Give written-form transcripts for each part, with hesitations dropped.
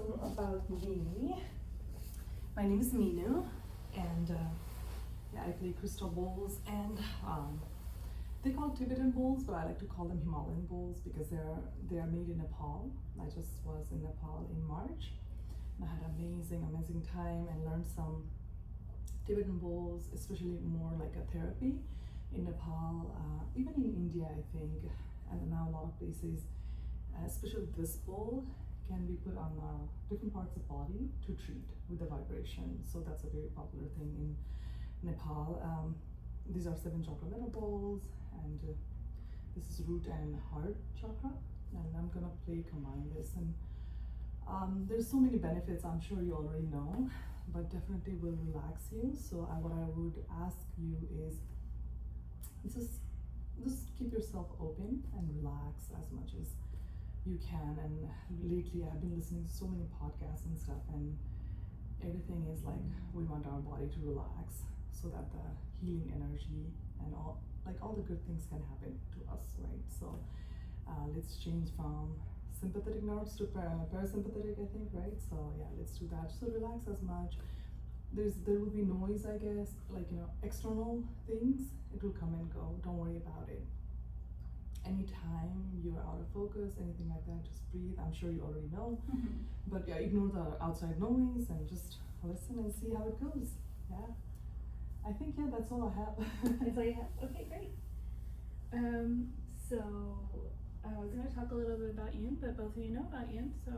little about me. My name is Minu, and I play crystal bowls, and they call it Tibetan bowls, but I like to call them Himalayan bowls because they are made in Nepal. I just was in Nepal in March, and I had an amazing time and learned some Tibetan bowls, especially more like a therapy in Nepal, even in India, I think, and now a lot of places. Especially this bowl can be put on different parts of the body to treat with the vibration. So that's a very popular thing in Nepal. These are 7 chakra metal bowls, and this is root and heart chakra. And I'm gonna combine this, and there's so many benefits. I'm sure you already know, but definitely will relax you. So what I would ask you is just keep yourself open and relax as much as you can. And lately I've been listening to so many podcasts and stuff, and everything is like we want our body to relax so that the healing energy and all the good things can happen to us, right? So let's change from sympathetic nerves to parasympathetic, I think, right? So yeah, let's do that. So relax as much. There will be noise, I guess, external things. It will come and go. Don't worry about it. Anytime you're out of focus, anything like that, just breathe. I'm sure you already know, but yeah, ignore the outside noise and just listen and see how it goes. Yeah, I think that's all I have. That's all you have? Okay, great. So I was going to talk a little bit about Yoon, but both of you know about Yoon, so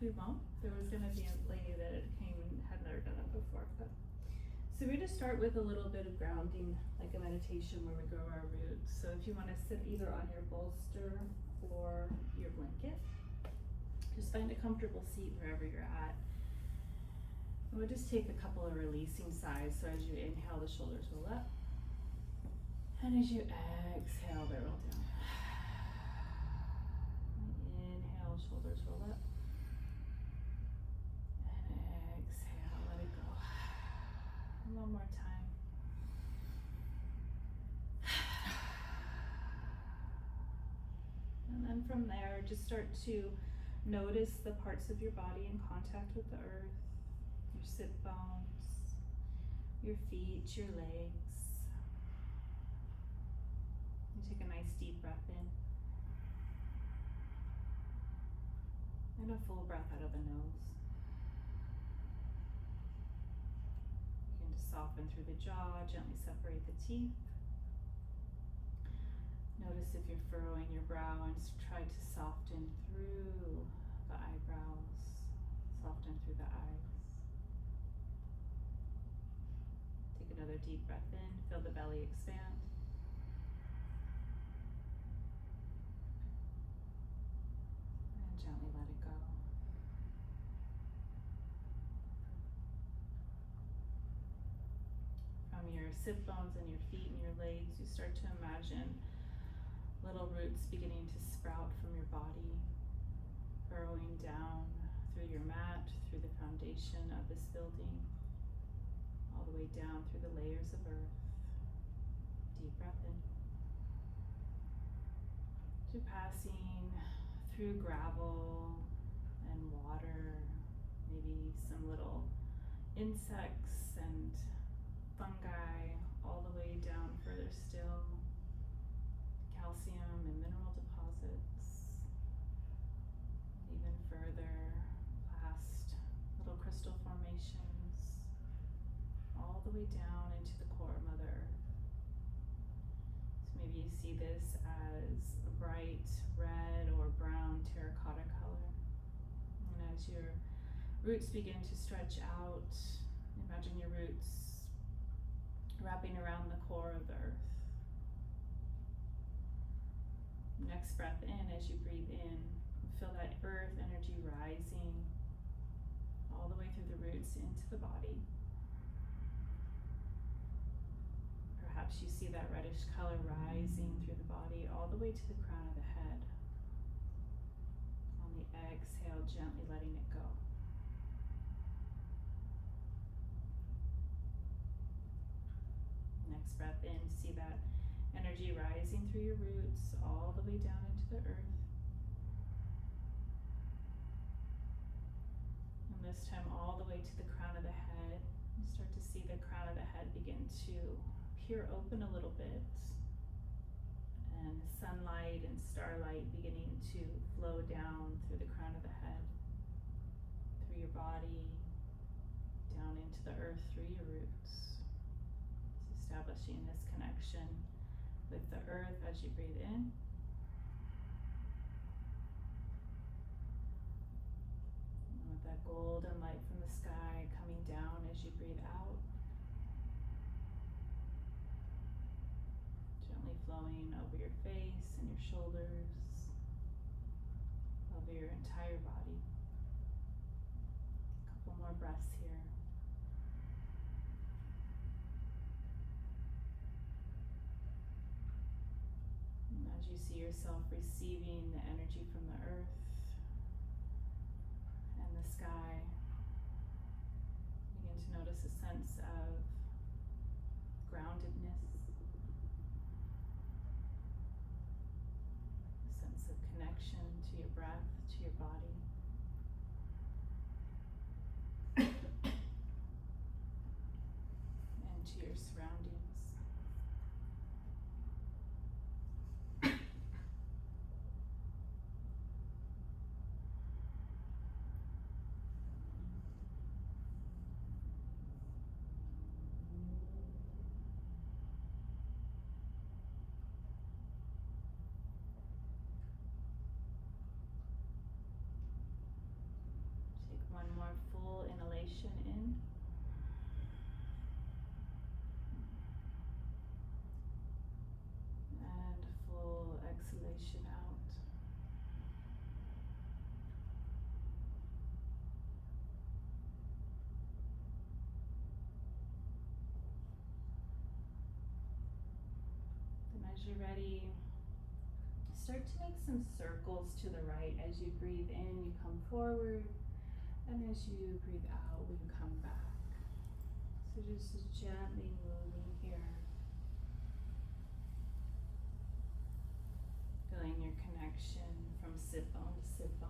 we won't. There was going to be a lady that came and had never done it before. So we're going to start with a little bit of grounding, like a meditation where we grow our roots. So if you want to sit either on your bolster or your blanket, just find a comfortable seat wherever you're at. And we'll just take a couple of releasing sighs. So as you inhale, the shoulders roll up. And as you exhale, they roll down. Inhale, shoulders roll up. And exhale, let it go. One more time. And then from there, just start to notice the parts of your body in contact with the earth, your sit bones, your feet, your legs. You take a nice deep breath in. And a full breath out of the nose. Soften through the jaw, gently separate the teeth. Notice if you're furrowing your brow, and try to soften through the eyebrows, soften through the eyes. Take another deep breath in, feel the belly expand. And gently let it go. From your sit bones and your feet and your legs, you start to imagine little roots beginning to sprout from your body, burrowing down through your mat, through the foundation of this building, all the way down through the layers of earth. Deep breath in. To passing through gravel and water, maybe some little insects and fungi, all the way down further still, calcium and mineral deposits, even further past little crystal formations, all the way down into the core of Mother Earth. So maybe you see this as a bright red or brown terracotta color, and as your roots begin to stretch out, imagine your roots wrapping around the core of the earth. Next breath in, as you breathe in, feel that earth energy rising all the way through the roots into the body. Perhaps you see that reddish color rising through the body all the way to the crown of the head. On the exhale, gently letting it go. Next breath in, see that energy rising through your roots all the way down into the earth. this time all the way to the crown of the head. You start to see the crown of the head begin to peer open a little bit, and sunlight and starlight beginning to flow down through the crown of the head, through your body, down into the earth through your roots. It's establishing this connection with the earth as you breathe in. And with that golden light from the sky coming down as you breathe out. Gently flowing over your face and your shoulders, over your entire body. A couple more breaths here. And as you see yourself receiving the energy from the earth and the sky, begin to notice a sense of groundedness, a sense of connection to your breath, to your body. And to your surroundings. Take one more full inhalation in. And full exhalation out. Then as you're ready, start to make some circles to the right. As you breathe in, you come forward, and as you breathe out, we come back. So just gently moving here. Feeling your connection from sit bone to sit bone.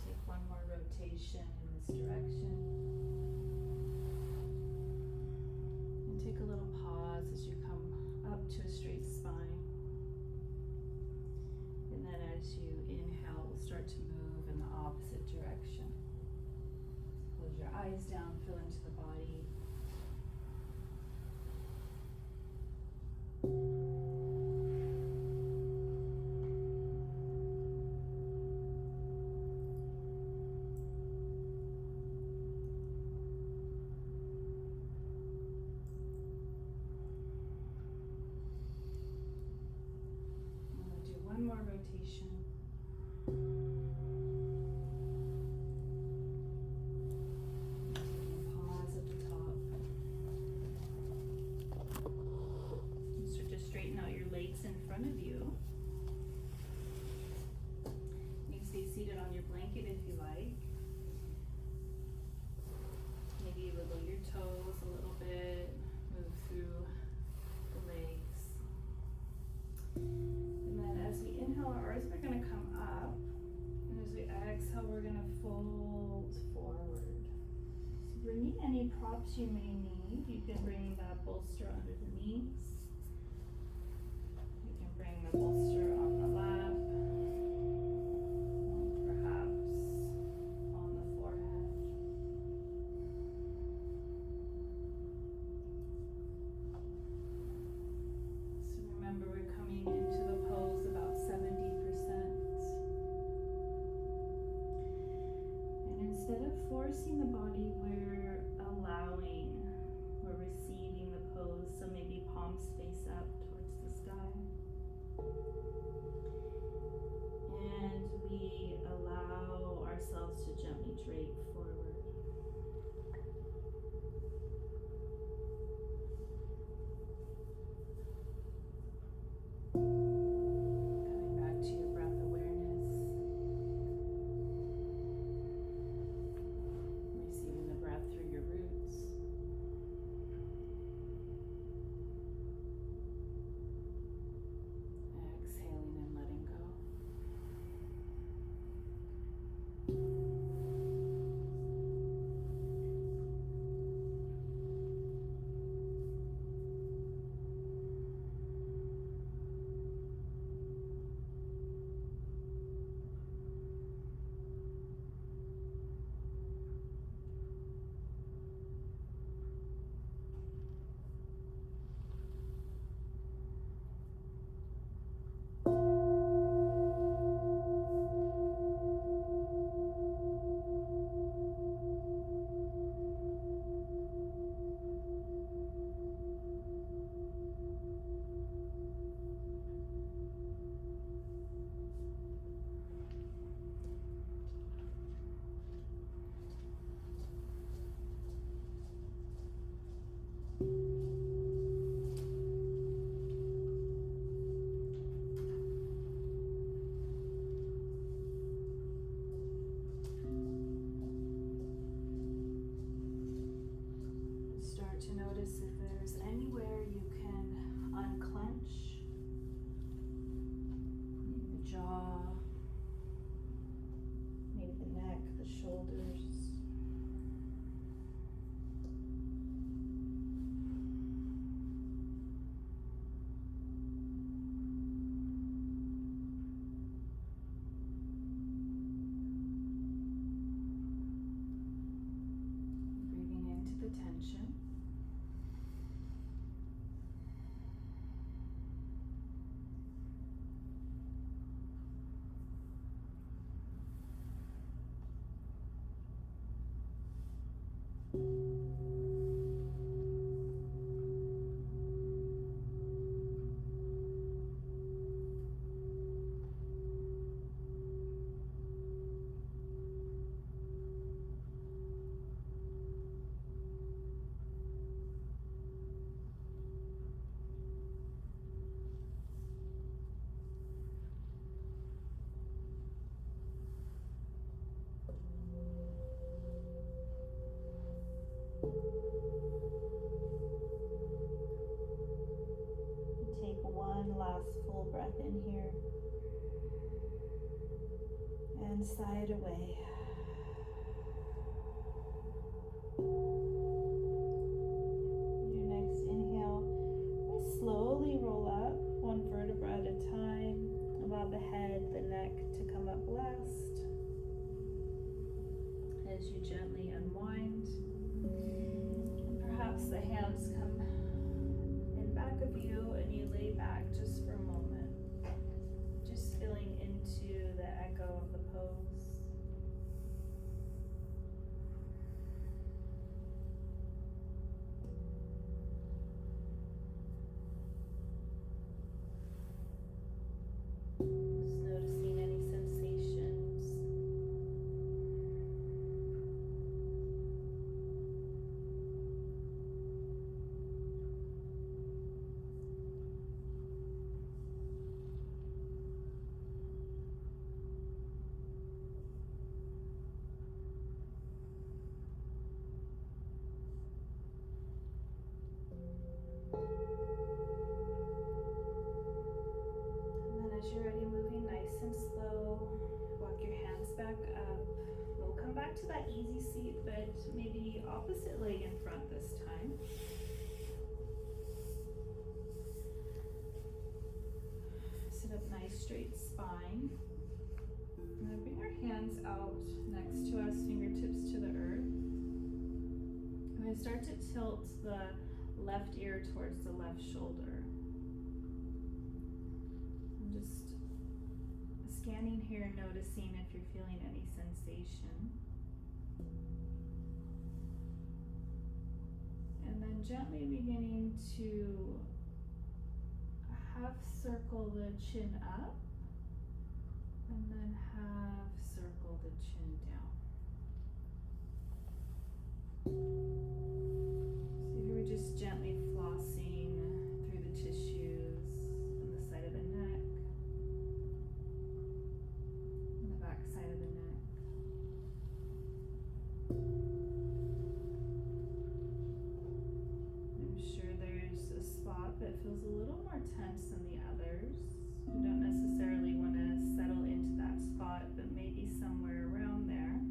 Take one more rotation in this direction. And take a little pause as you come up to a straight spine. And then as you inhale, we'll start to move in the opposite direction. Close your eyes down, feel into the body. One more rotation. Pause at the top. And start to straighten out your legs in front of you. You can stay seated on your blanket if you like. Maybe wiggle your toes a little bit, move through the legs. And then as we inhale our arms, we're going to come up. And as we exhale, we're going to fold forward. So bringing any props you may need. You can bring that bolster under the knees. You can bring the bolster on the lap. Perhaps on the forehead. So remember, we're coming into the pose about 70%. And instead of forcing the body, we're allowing, we're receiving the pose. So maybe palms face up towards the sky. And we allow ourselves to gently drape forward. Coming back to your breath awareness. jaw, maybe the neck, the shoulders. Breathing into the tension. Take one last full breath in here and sigh it away. Your next inhale, we slowly roll up one vertebra at a time. Allow the head, the neck to come up last. As you gently unwind, and perhaps the hands come in back of you and you lay back just for a moment, just feeling into the echo of the pose. Just noticing any sensations. And then as you're ready, moving nice and slow, walk your hands back up. We'll come back to that easy seat, but maybe opposite leg in front this time. Sit up nice, straight spine. And then bring our hands out next to us, fingertips to the earth. I'm going to start to tilt the left ear towards the left shoulder. I'm just scanning here, noticing if you're feeling any sensation. And then gently beginning to half circle the chin up, and then half circle the chin down. So here we're just gently flossing through the tissues on the side of the neck, on the back side of the neck. I'm sure there's a spot that feels a little more tense than the others. You don't necessarily want to settle into that spot, but maybe somewhere around there.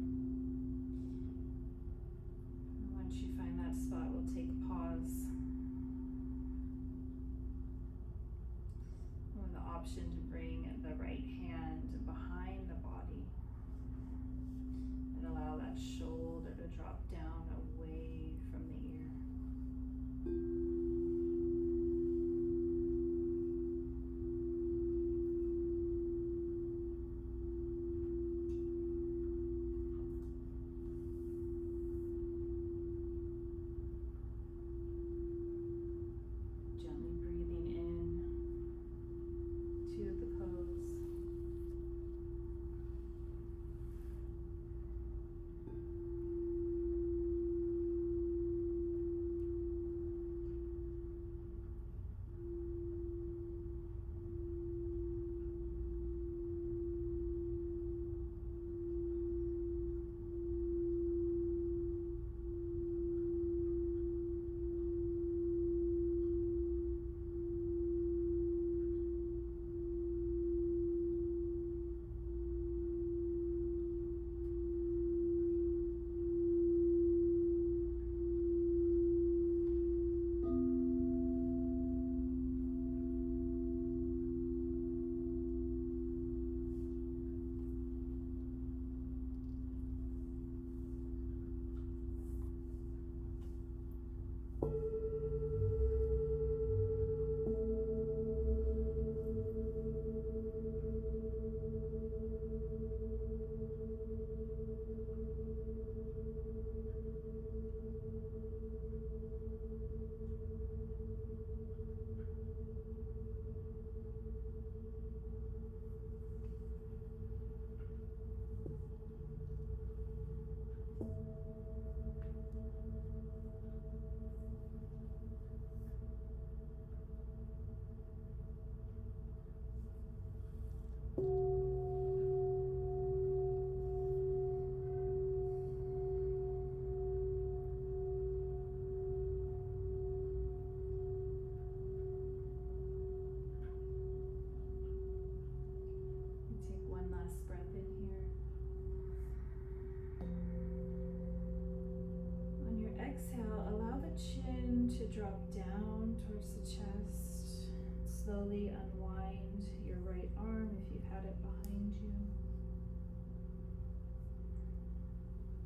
drop down towards the chest. Slowly unwind your right arm if you've had it behind you.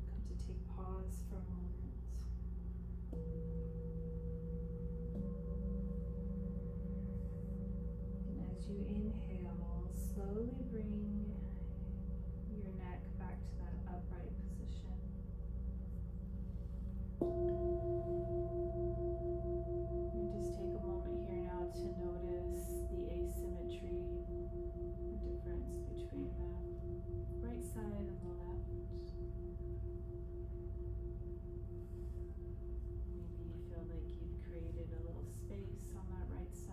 Come to take pause for a moment. And as you inhale, slowly bring your neck back to that upright position. And just take a moment here now to notice the asymmetry, the difference between the right side and the left. Maybe you feel like you've created a little space on that right side.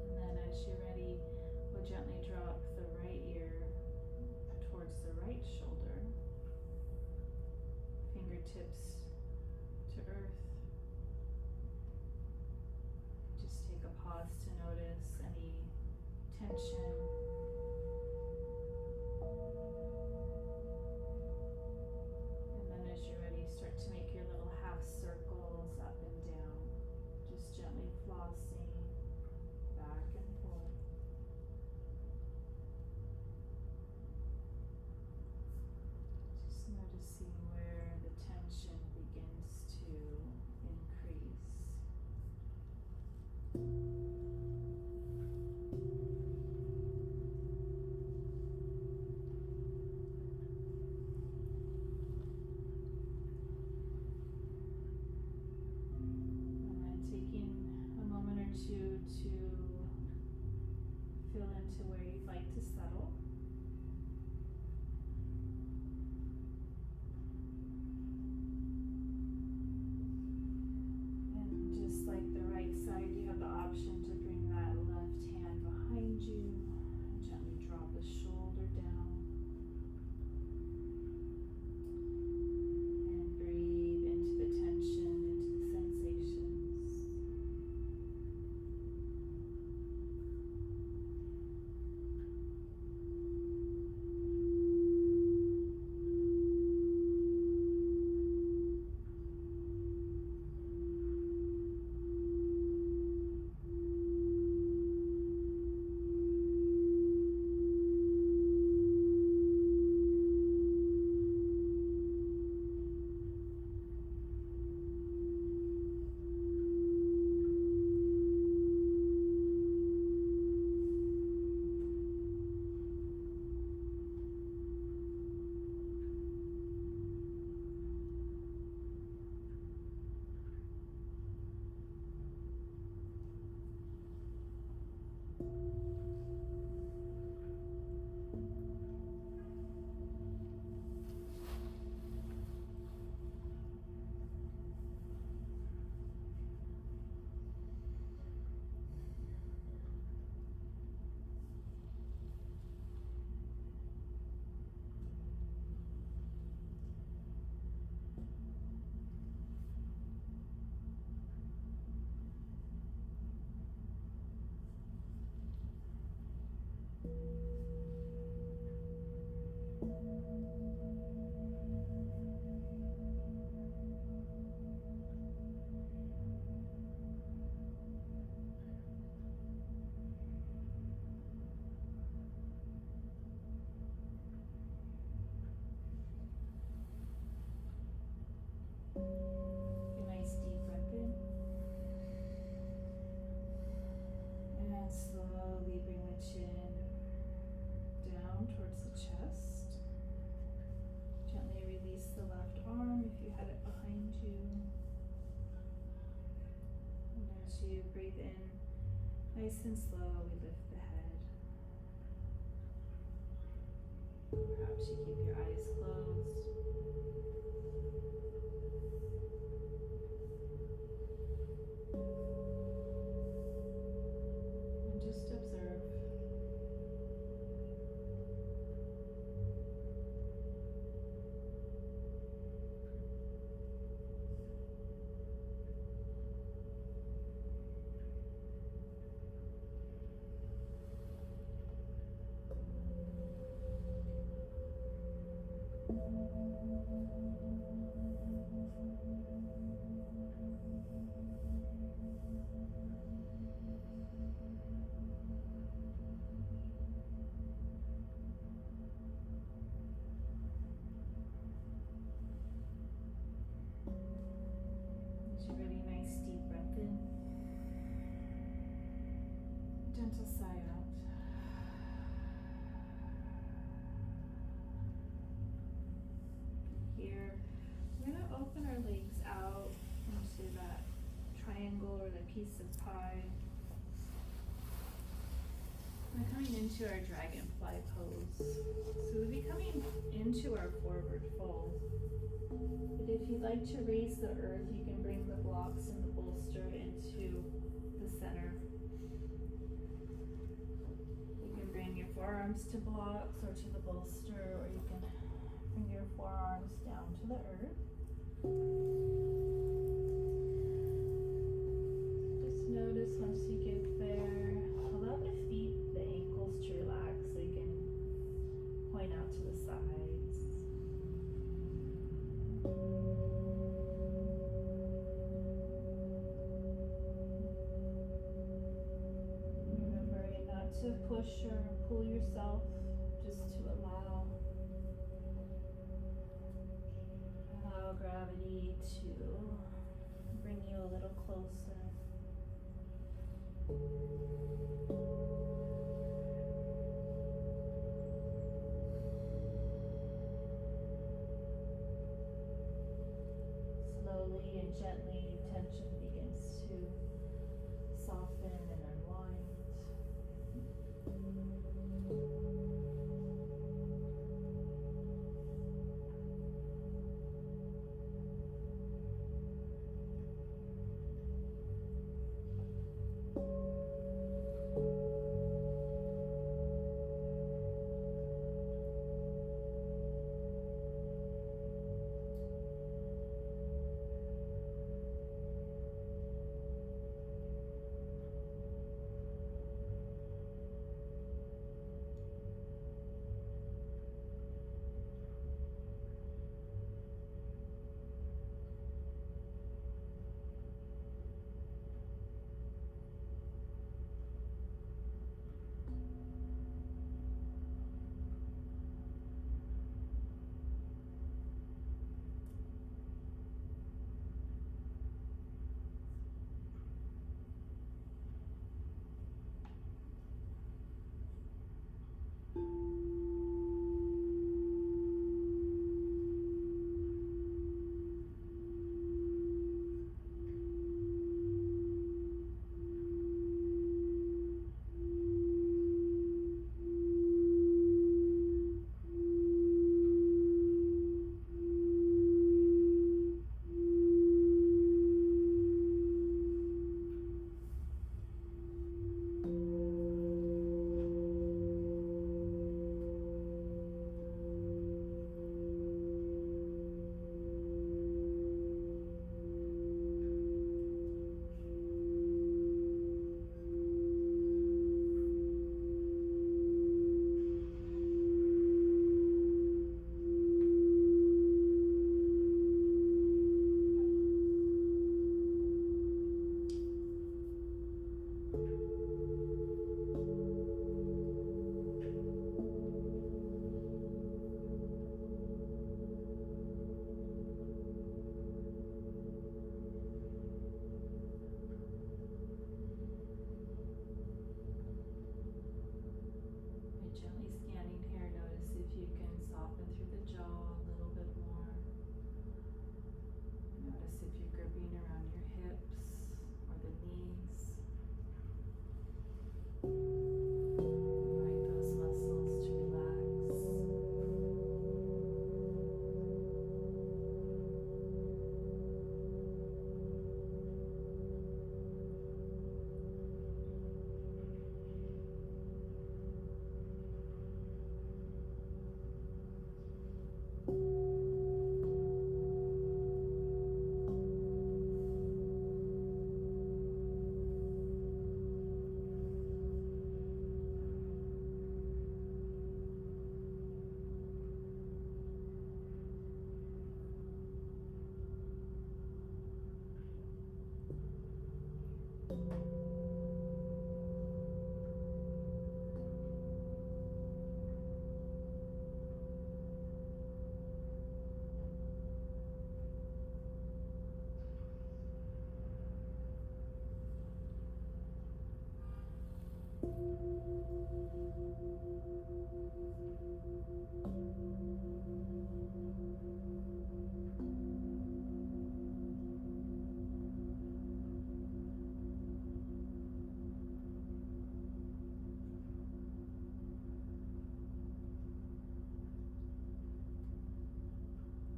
And then as you're ready, we'll gently drop the right ear towards the right shoulder, fingertips to earth. Just take a pause to notice any tension. And then as you're ready, start to make your little half circles up and down, just gently flossing back and forth. Just noticing where the tension begins to increase. And then taking a moment or two to feel into where you'd like to settle. And just like the right side, you have the option to bring that left hand behind you and gently drop the shoulder down. And breathe into the tension, into the sensations. A nice deep breath in. And slowly bring the chin down towards the chest. Gently release the left arm if you had it behind you. And as you breathe in, nice and slow, we lift the head. Perhaps you keep your eyes closed. And just observe. It's a really nice deep breath in. Gentle sigh out. Here, we're gonna open our legs out into that triangle or the piece of pie. We're coming into our dragonfly pose. So we'll be coming into our forward fold. But if you'd like to raise the earth, you can bring the blocks and the bolster into the center. You can bring your forearms to blocks or to the bolster, or you can bring your forearms down to the earth. Just notice once you get there, allow the feet, the ankles to relax so you can point out to the sides. Remembering not to push or pull yourself, just to allow gravity to bring you a little closer. Slowly and gently, tension begins to soften and unwind.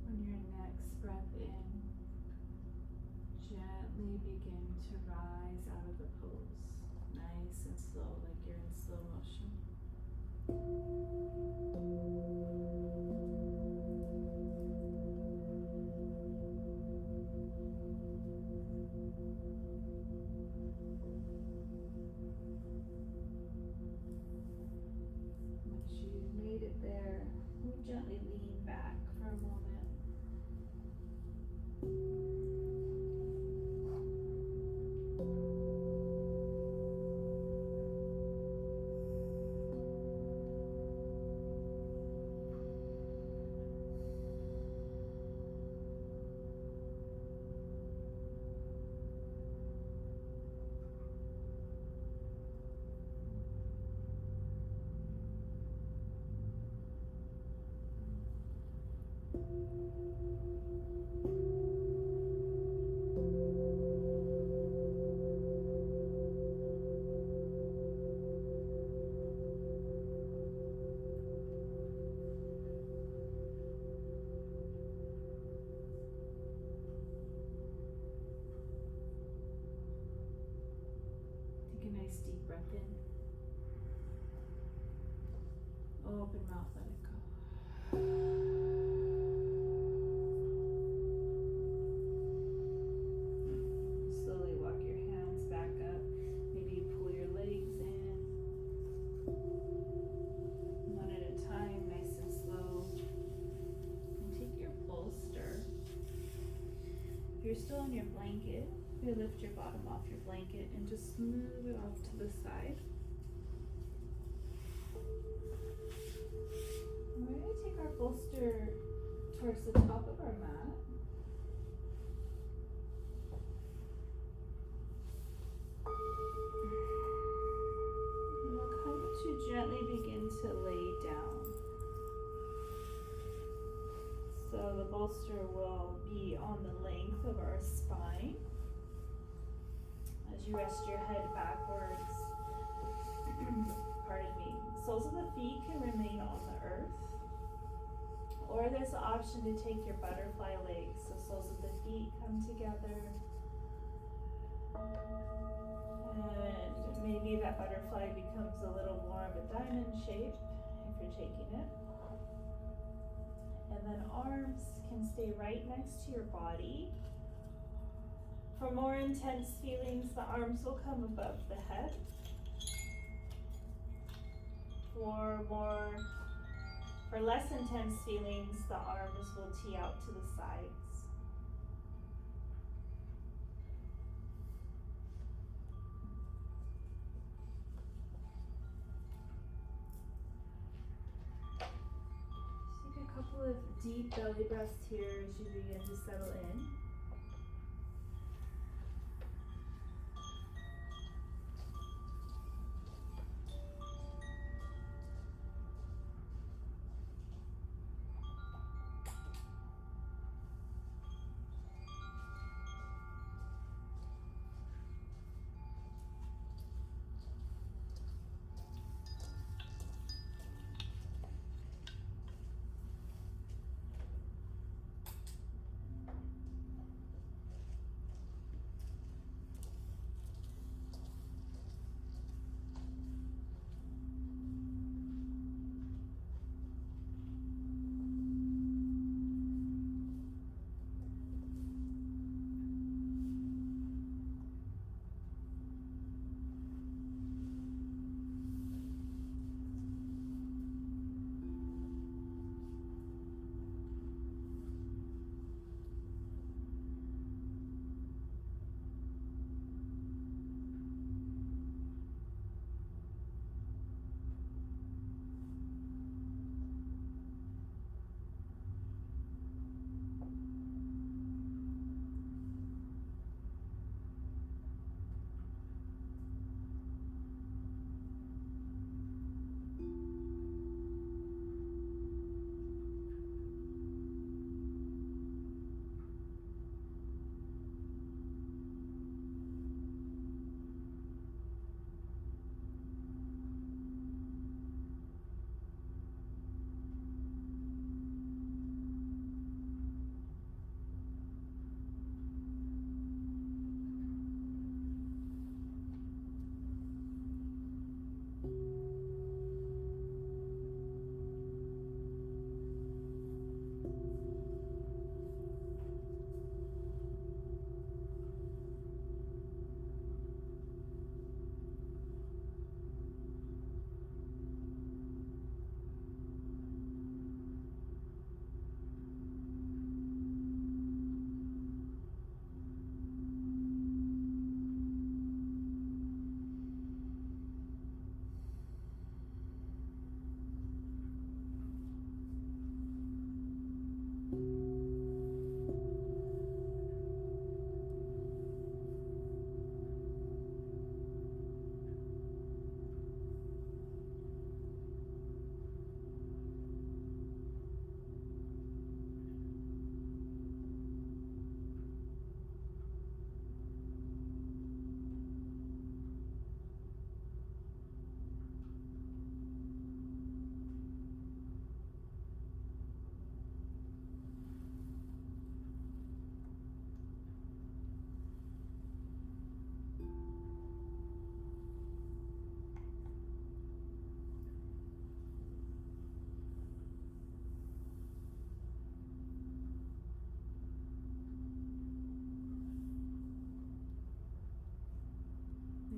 On your next breath in, gently begin to rise out of the pose, nice and slow, like you're in slow motion. Once you've made it there, we gently lean back for a moment. Take a nice deep breath in. Open mouth, let it go. Slowly walk your hands back up. Maybe you pull your legs in. One at a time, nice and slow. And take your bolster. If you're still on your blanket, you lift your bottom off your blanket and just smooth it off to the side. We're going to take our bolster towards the top of our mat. And we'll come to gently begin to lay down. So the bolster will be on the length of our spine. As you rest your head backwards, pardon me, soles of the feet can remain on the earth. Or there's the option to take your butterfly legs, so soles of the feet come together. And maybe that butterfly becomes a little more of a diamond shape if you're taking it. And then arms can stay right next to your body. For more intense feelings, the arms will come above the head. For less intense feelings, the arms will tee out to the sides. Just take a couple of deep belly breaths here as you begin to settle in.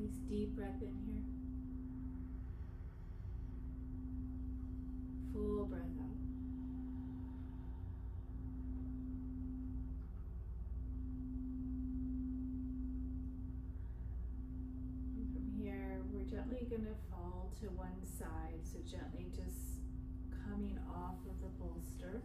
Nice deep breath in here. Full breath out. And from here, we're gently going to fall to one side. So gently just coming off of the bolster.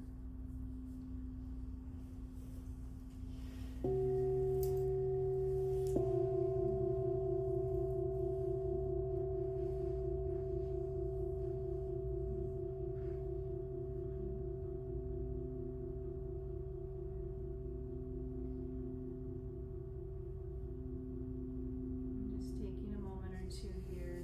Just taking a moment or two here.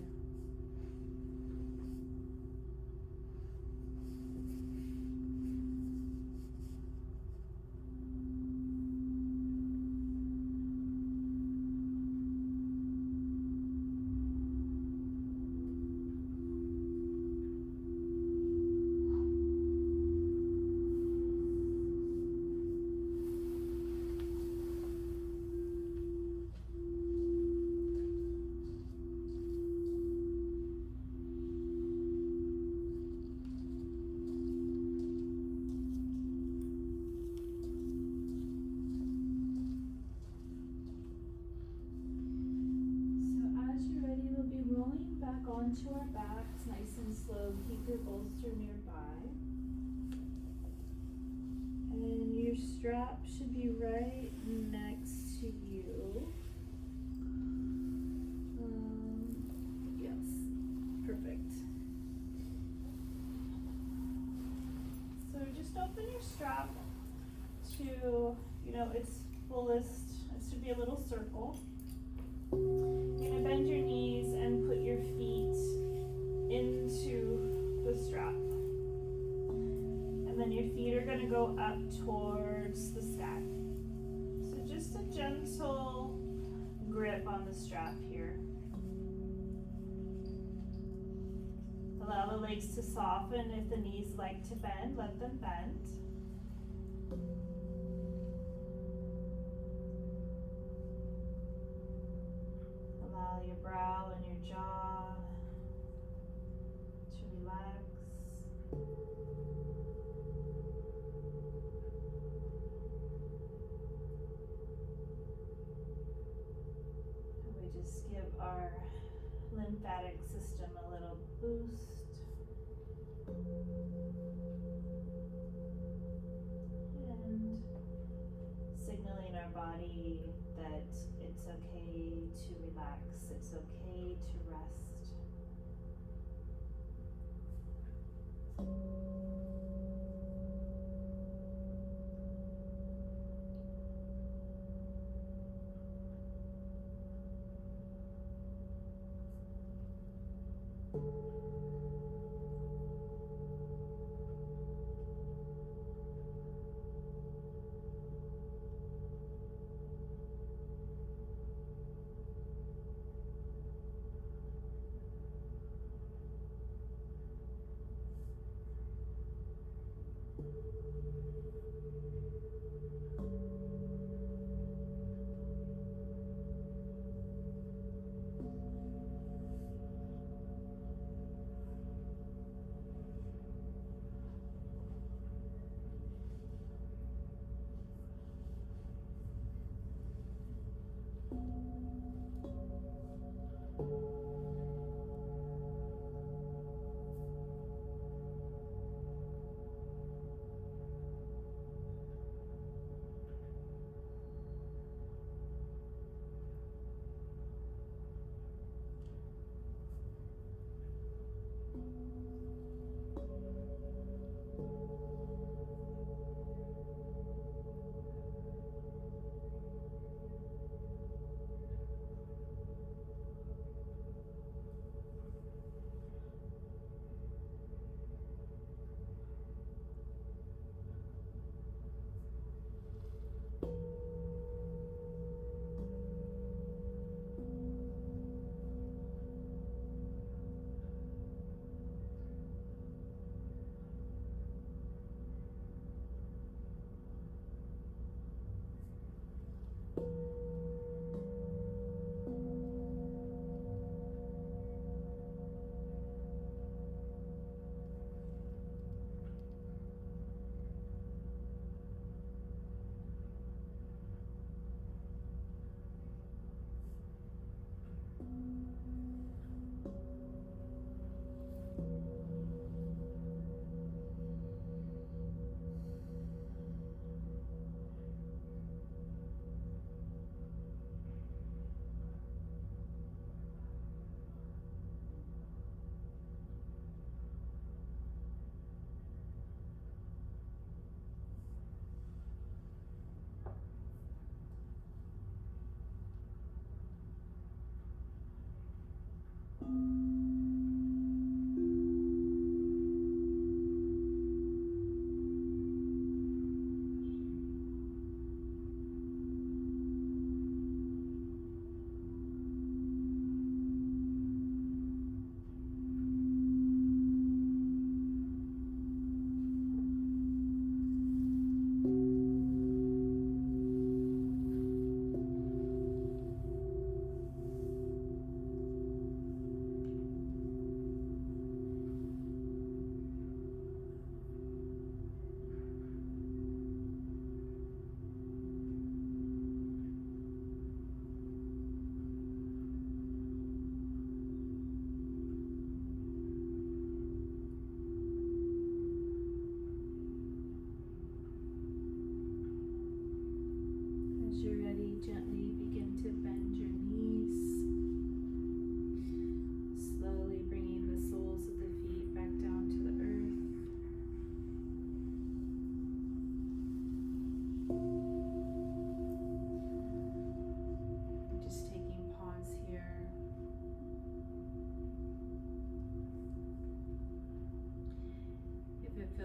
Onto our backs, nice and slow. Keep your bolster nearby. And your strap should be right next to you. Yes, perfect. So just open your strap to, its fullest. It should be a little circle. You're gonna bend your knees and put your feet into the strap. And then your feet are gonna go up towards the sky. So just a gentle grip on the strap here. Allow the legs to soften. If the knees like to bend, let them bend. Allow your brow and your jaw to relax. And we just give our lymphatic system a little boost. And signaling our body that it's okay to relax, it's okay to rest.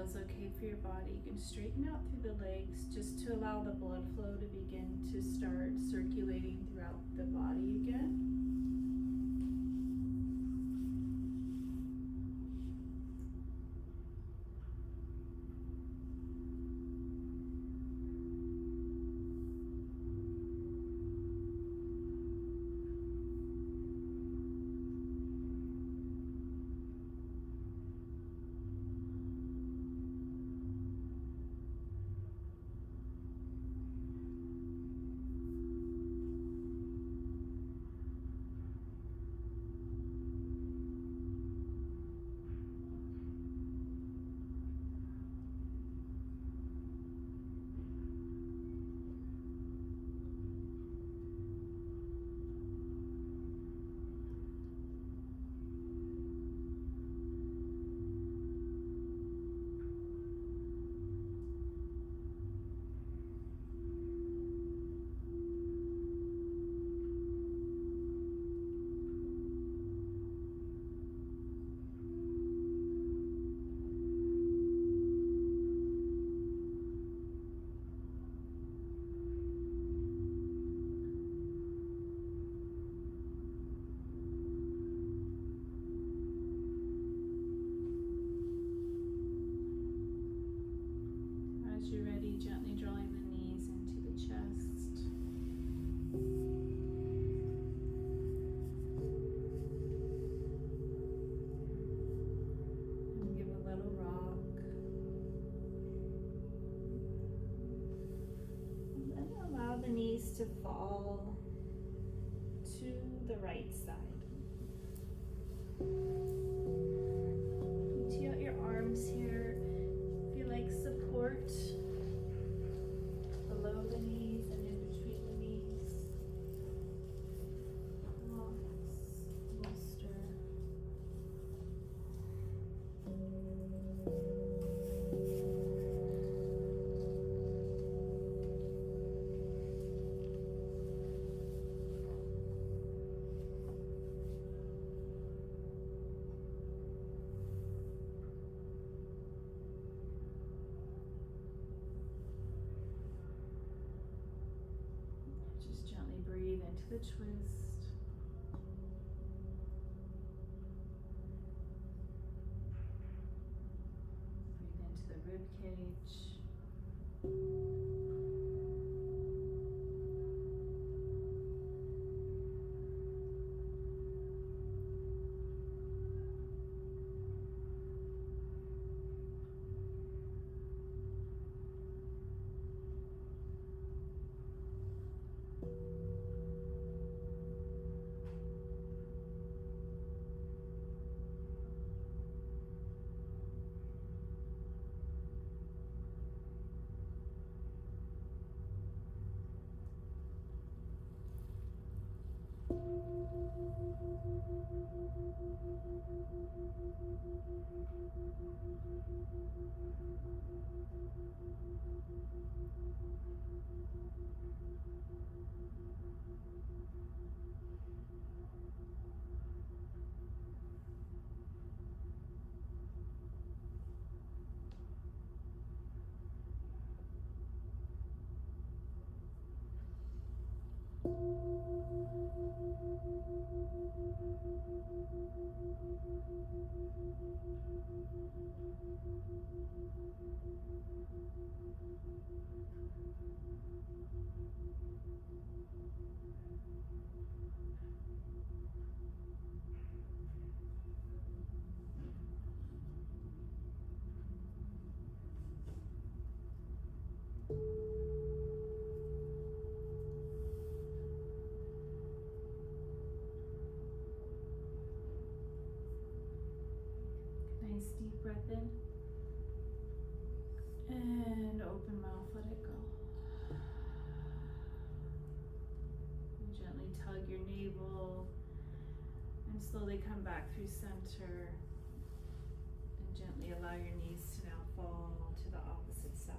feels okay for your body, you can straighten out through the legs just to allow the blood flow to begin to start circulating throughout the body again. As you're ready, gently drawing the knees into the chest. And give a little rock. And then allow the knees to fall to the right side. Reach out your arms here. If you like support below the knees and in between the knees. Blocks, bolster. Just gently breathe into the twist. Breathe into the rib cage. Nice deep breath in. And open mouth, let it go. And gently tug your navel and slowly come back through center. And gently allow your knees to now fall to the opposite side.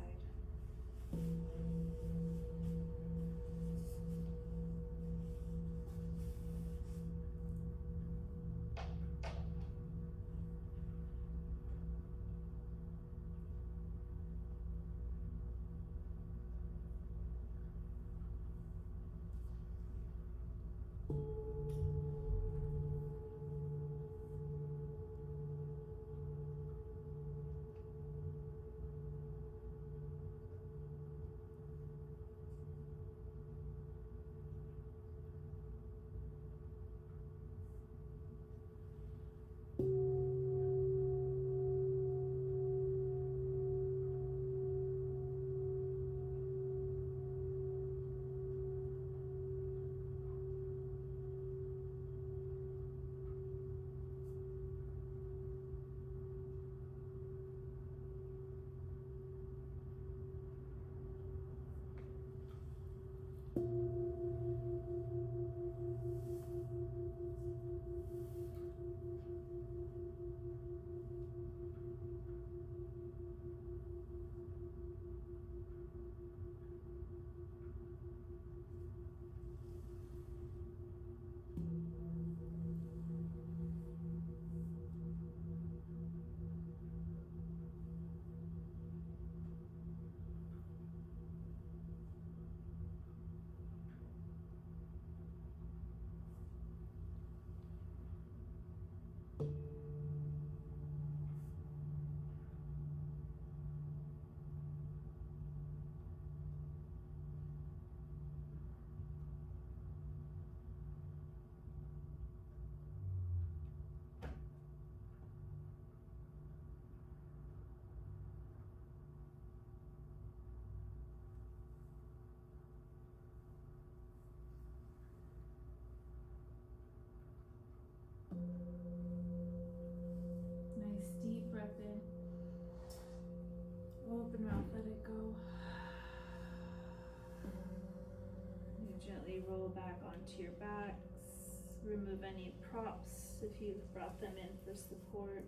go back onto your backs. Remove any props if you've brought them in for support.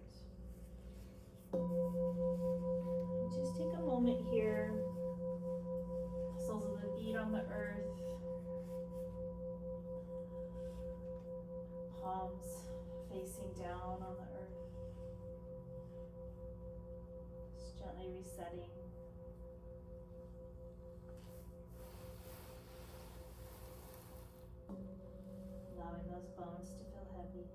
Just take a moment here. Soles of the feet on the earth. Palms facing down on the earth. Just gently resetting. Allowing those bones to feel heavy.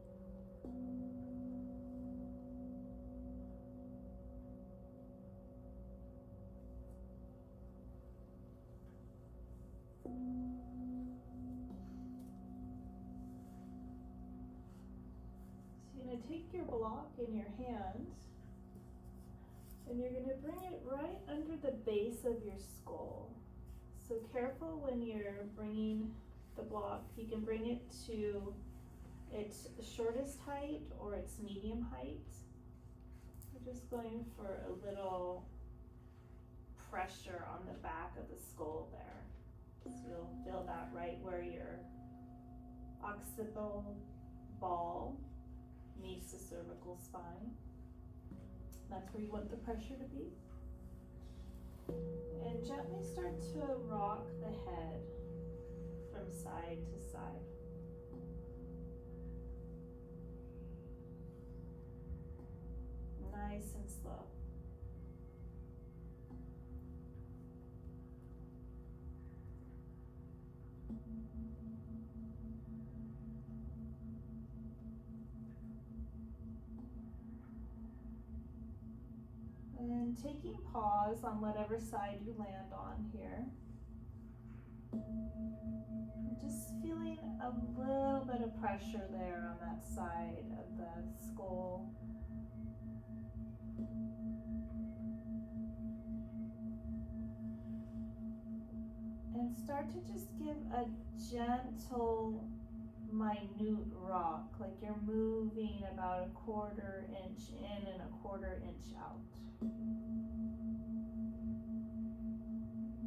So you're going to take your block in your hand and you're going to bring it right under the base of your skull. So careful when you're bringing the block. You can bring it to its shortest height or its medium height. We're just going for a little pressure on the back of the skull there. So you'll feel that right where your occipital ball meets the cervical spine. That's where you want the pressure to be. And gently start to rock the head from side to side. Nice and slow. And taking pause on whatever side you land on here. And just feeling a little bit of pressure there on that side of the skull. And start to just give a gentle, minute rock, like you're moving about a 1/4 inch in and a 1/4 inch out.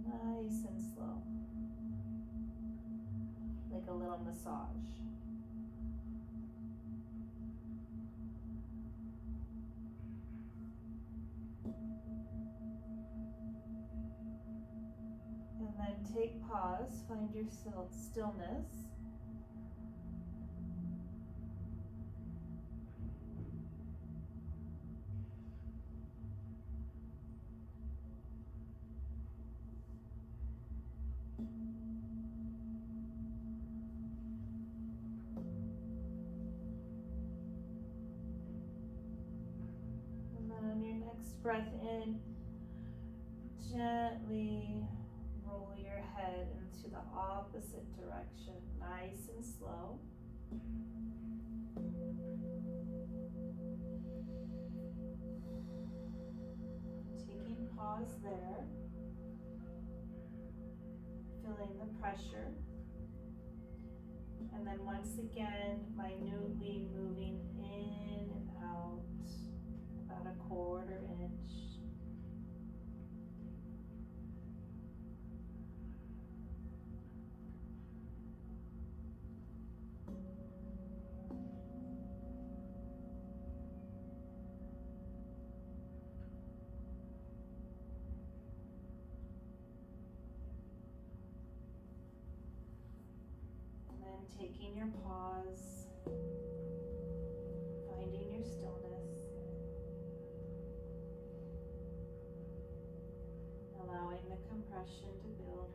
Nice and slow, like a little massage. And then take pause, find your stillness. And then on your next breath in, gently roll your head into the opposite direction, nice and slow. Taking pause there, feeling the pressure. And then once again, minutely moving in and out, about a 1/4 inch. Taking your pause, finding your stillness, allowing the compression to build.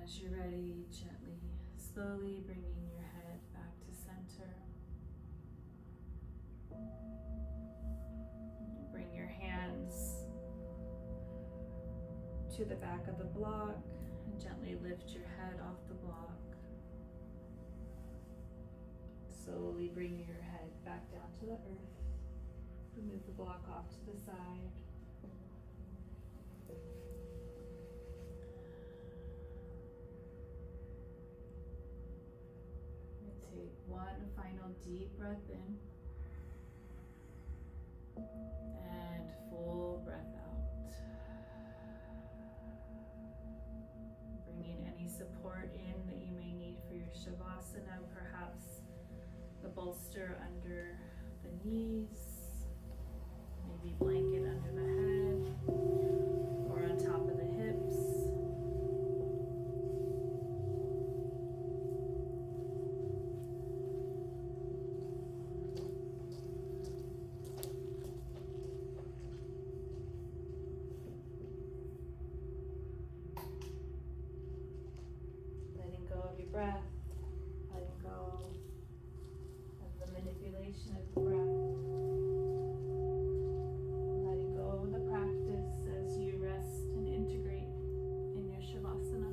As you're ready, gently, slowly bringing your head back to center. Bring your hands to the back of the block and gently lift your head off the block. Slowly bring your head back down to the earth. Move the block off to the side. And take one final deep breath in. And full breath out. Bringing any support in that you may need for your Shavasana, perhaps the bolster under the knees, maybe blanket under the head, or on top of the hips. Letting go of your breath, letting go of the manipulation of the breath. Letting go of the practice as you rest and integrate in your Shavasana.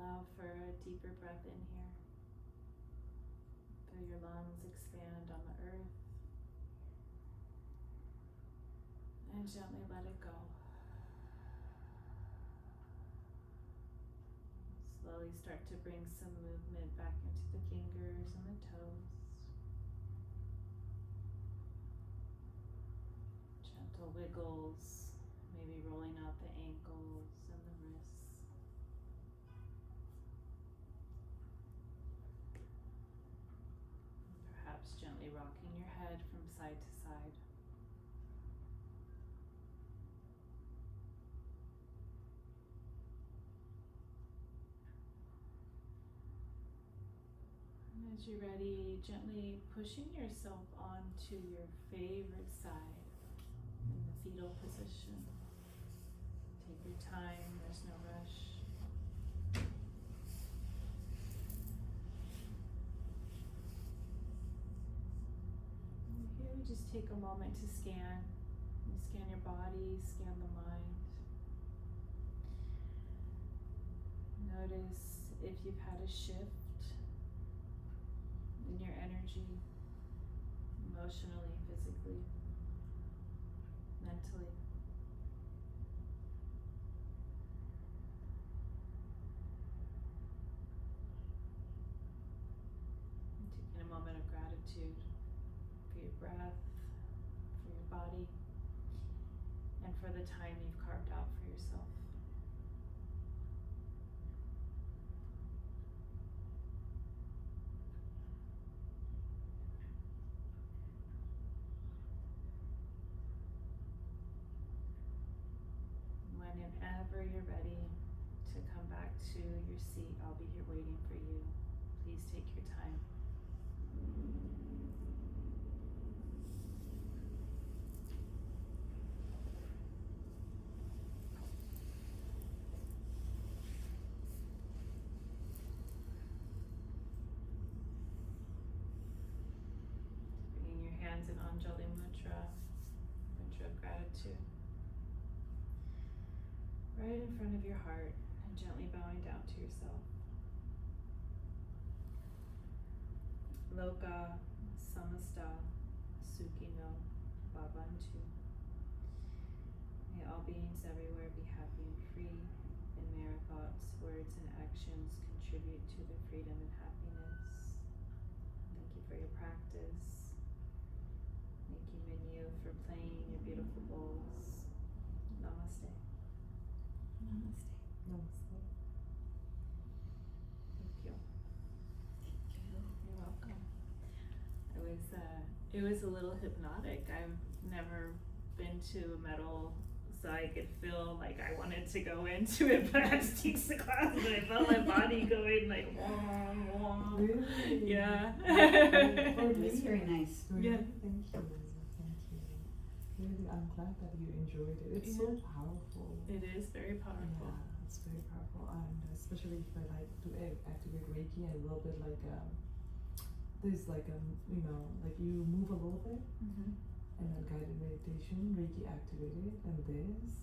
Allow for a deeper breath in here. Feel your lungs expand on the earth. And gently let it go. Slowly start to bring some movement back into the fingers and the toes. Gentle wiggles, maybe rolling out the ankles and the wrists. Perhaps gently rocking your head from side to side. And as you're ready, gently pushing yourself onto your favorite side in the fetal position. Take your time, there's no rush. And here we just take a moment to scan. You scan your body, scan the mind. Notice if you've had a shift in your energy, emotionally, physically, mentally. And taking a moment of gratitude for your breath, for your body, and for the time you've carved out for yourself. Whenever you're ready to come back to your seat, I'll be here waiting for you. Please take your time. Bringing your hands in Anjali Mudra, Mudra of gratitude. Right in front of your heart, and gently bowing down to yourself. Loka Samasta Sukhino Bhavantu. May all beings everywhere be happy and free, and may our thoughts, words, and actions contribute to the freedom and happiness. Thank you for your practice. Thank you, Minyu, for playing your beautiful bowls. Namaste. Namaste. Namaste. Thank you. Thank you. You're welcome. It was a little hypnotic. I've never been to a metal, so I could feel like I wanted to go into it, but I had to teach the class, and I felt my body going like, wah, wah. Really? Yeah. It was very nice. Really? Yeah. Thank you. Thank you. Really, I'm glad that you enjoyed it. It's so Yeah. powerful. It is very powerful. Yeah, it's very powerful, and especially if I like to activate Reiki, a little bit like there's like like you move a little bit, Mm-hmm. and then guided meditation, Reiki activated, and this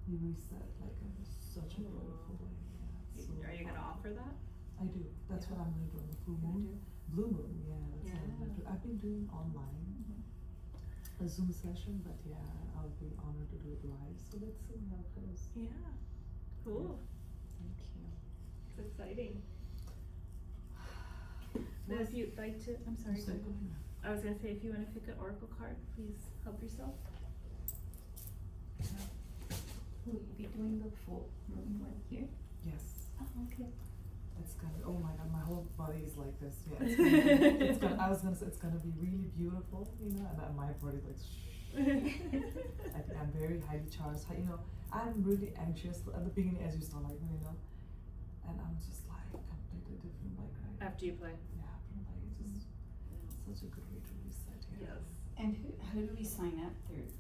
you reset like in such a beautiful way. Yeah. it's so Are you gonna powerful. offer that? I do. That's Yeah. what I'm gonna do on the full You're gonna moon. do? Blue moon, yeah. That's what I'm gonna Yeah. do. I've been doing online. A Zoom session, but yeah, I'll be honored to do it live. So let's see how it goes. Yeah. Cool. Thank you. It's exciting. Now, if you'd like to, I'm sorry. So go go ahead. ahead. I was gonna say, if you wanna pick an oracle card, please help yourself. Will you be doing the full room one here? Yes. Oh, okay. It's gonna. Oh my God, my whole body is like this. Yeah. It's gonna, I was gonna say it's gonna be really beautiful, and my body's like. I think I'm very highly charged. I'm really anxious at the beginning, as you saw, and I'm just like completely different, like right. After you play. Yeah, from it's just such a good way to reset. Yeah. Yes. And how do we sign up through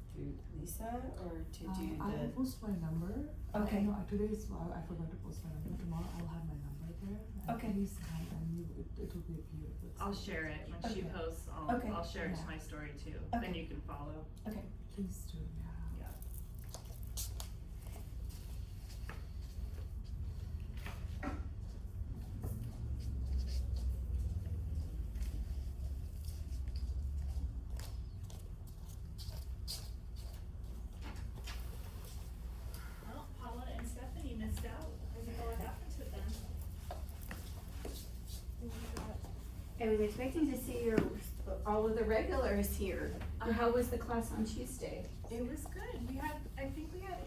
Lisa or to do I will the? post my number. Okay. Today's I forgot to post my number. Tomorrow I'll have my number there. And Okay. Please come, and it will be a beautiful. I'll share it when she Okay. posts. Okay. I'll share it to Yeah. my story too. Then Okay. you can follow. Okay. Please do. Yeah. Yeah. I was expecting to see all of the regulars here. How was the class on Tuesday? It was good. I think we had